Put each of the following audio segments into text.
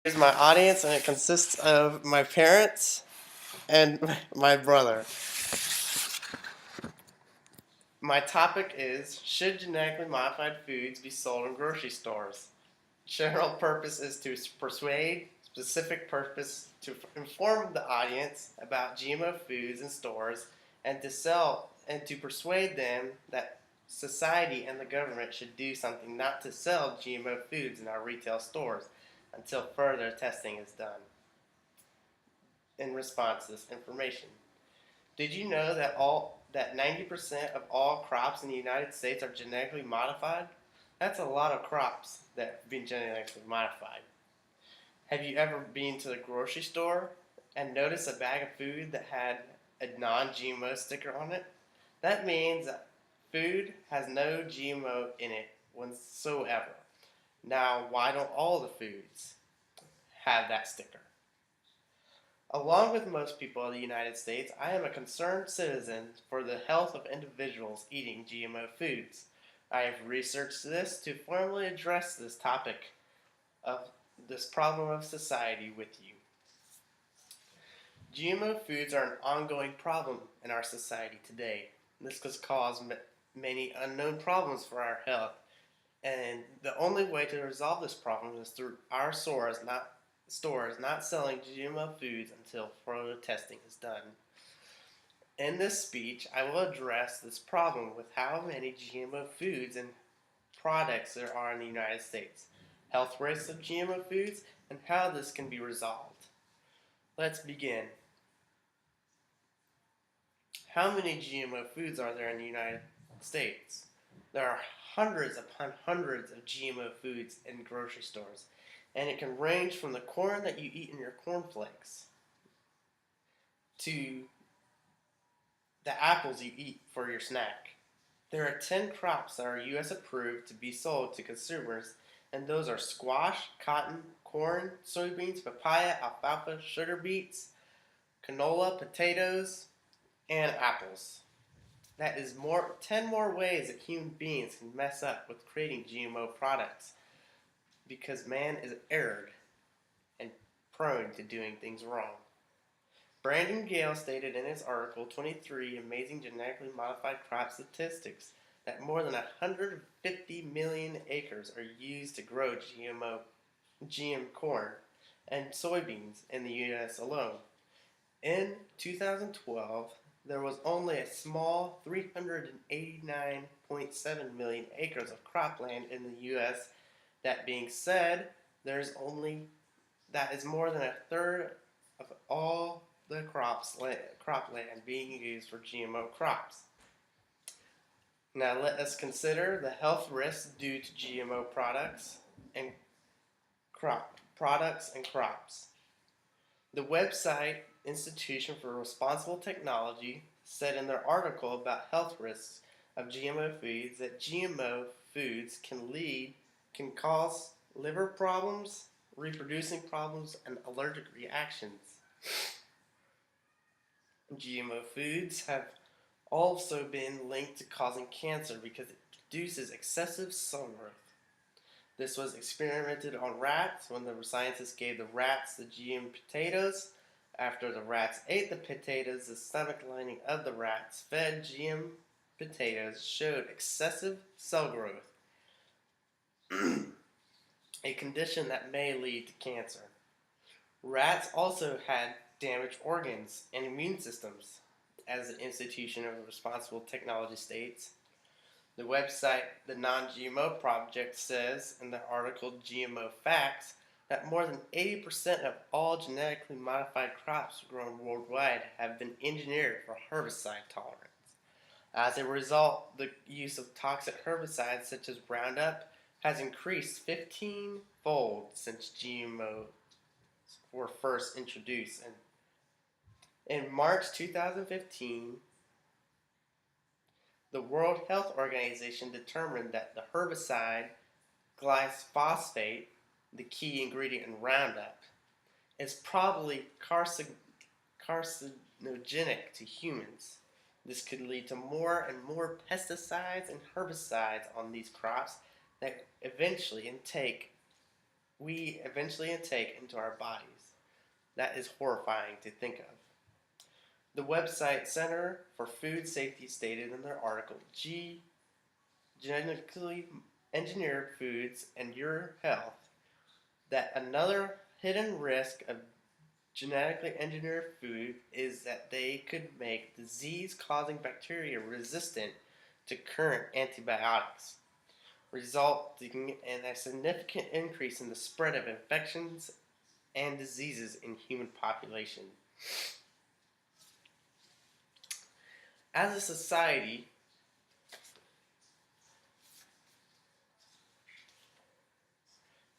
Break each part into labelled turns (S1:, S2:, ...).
S1: Here's my audience, and it consists of my parents and my brother. My topic is: should genetically modified foods be sold in grocery stores? General purpose is to persuade, specific purpose to inform the audience about GMO foods in stores and to sell and to persuade them that society and the government should do something not to sell GMO foods in our retail stores until further testing is done in response to this information. Did you know that 90% of all crops in the United States are genetically modified? That's a lot of crops that have been genetically modified. Have you ever been to the grocery store and noticed a bag of food that had a non-GMO sticker on it? That means that food has no GMO in it whatsoever. Now, why don't all the foods have that sticker? Along with most people in the United States, I am a concerned citizen for the health of individuals eating GMO foods. I have researched this to formally address this topic of this problem of society with you. GMO foods are an ongoing problem in our society today. This has caused many unknown problems for our health, and the only way to resolve this problem is through our stores not selling GMO foods until further testing is done. In this speech, I will address this problem with how many GMO foods and products there are in the United States, health risks of GMO foods, and how this can be resolved. Let's begin. How many GMO foods are there in the United States? There are hundreds upon hundreds of GMO foods in grocery stores, and it can range from the corn that you eat in your cornflakes to the apples you eat for your snack. There are 10 crops that are U.S. approved to be sold to consumers, and those are squash, cotton, corn, soybeans, papaya, alfalfa, sugar beets, canola, potatoes, and apples. That is 10 more ways that human beings can mess up with creating GMO products because man is erred and prone to doing things wrong. Brandon Gale stated in his article 23 Amazing Genetically Modified Crop Statistics that more than 150 million acres are used to grow GM corn and soybeans in the U.S. alone. In 2012, there was only a small 389.7 million acres of cropland in the U.S. That being said, that is more than a third of all the cropland being used for GMO crops. Now let us consider the health risks due to GMO products and crops. The website Institution for Responsible Technology said in their article about health risks of GMO foods that GMO foods can cause liver problems, reproducing problems, and allergic reactions. GMO foods have also been linked to causing cancer because it produces excessive cell growth. This was experimented on rats when the scientists gave the rats the GM potatoes. After the rats ate the potatoes, the stomach lining of the rats fed GM potatoes showed excessive cell growth, a condition that may lead to cancer. Rats also had damaged organs and immune systems, as the Institution of Responsible Technology states. The website The Non-GMO Project says in the article GMO Facts that more than 80% of all genetically modified crops grown worldwide have been engineered for herbicide tolerance. As a result, the use of toxic herbicides such as Roundup has increased 15-fold since GMOs were first introduced. In March 2015, the World Health Organization determined that the herbicide glyphosate, the key ingredient in Roundup, is probably carcinogenic to humans. This could lead to more and more pesticides and herbicides on these crops that eventually take we eventually intake into our bodies. That is horrifying to think of. The website Center for Food Safety stated in their article, Genetically Engineered Foods and Your Health, that another hidden risk of genetically engineered food is that they could make disease-causing bacteria resistant to current antibiotics, resulting in a significant increase in the spread of infections and diseases in human population. As a society,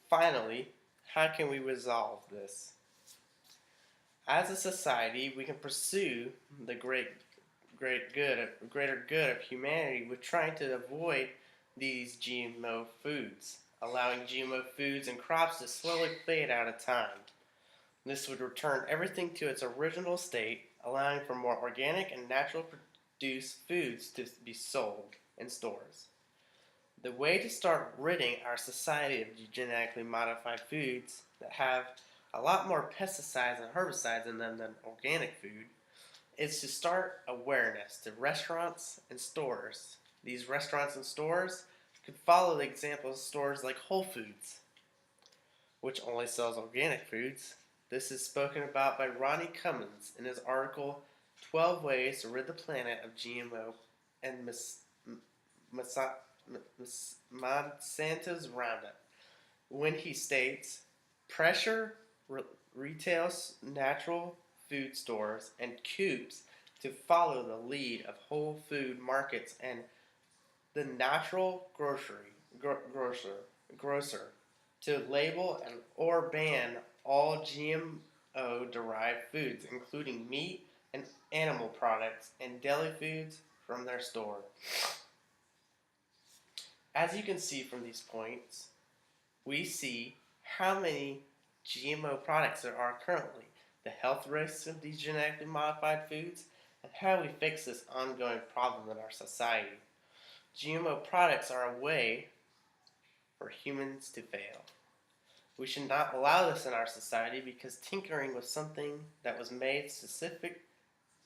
S1: finally, how can we resolve this? As a society, we can pursue the greater good of humanity with trying to avoid these GMO foods, allowing GMO foods and crops to slowly fade out of time. This would return everything to its original state, allowing for more organic and natural produced foods to be sold in stores. The way to start ridding our society of genetically modified foods that have a lot more pesticides and herbicides in them than organic food is to start awareness to restaurants and stores. These restaurants and stores could follow the example of stores like Whole Foods, which only sells organic foods. This is spoken about by Ronnie Cummins in his article 12 Ways to Rid the Planet of GMO and Monsanto's Roundup, when he states, pressure retail natural food stores and coops to follow the lead of whole food markets and the natural grocer to label and or ban all GMO derived foods, including meat and animal products and deli foods from their store. As you can see from these points, we see how many GMO products there are currently, the health risks of these genetically modified foods, and how we fix this ongoing problem in our society. GMO products are a way for humans to fail. We should not allow this in our society because tinkering with something that was made specific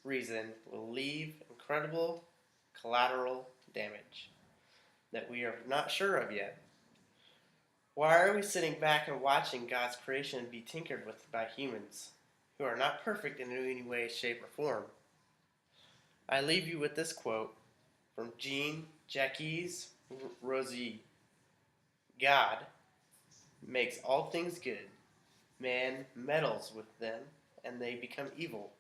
S1: reason will leave incredible collateral damage that we are not sure of yet. Why are we sitting back and watching God's creation be tinkered with by humans who are not perfect in any way, shape, or form? I leave you with this quote from Jacques Rosier. God makes all things good. Man meddles with them and they become evil.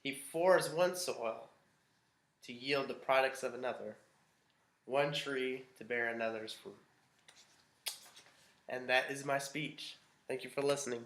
S1: He forests one soil to yield the products of another, one tree to bear another's fruit. And that is my speech. Thank you for listening.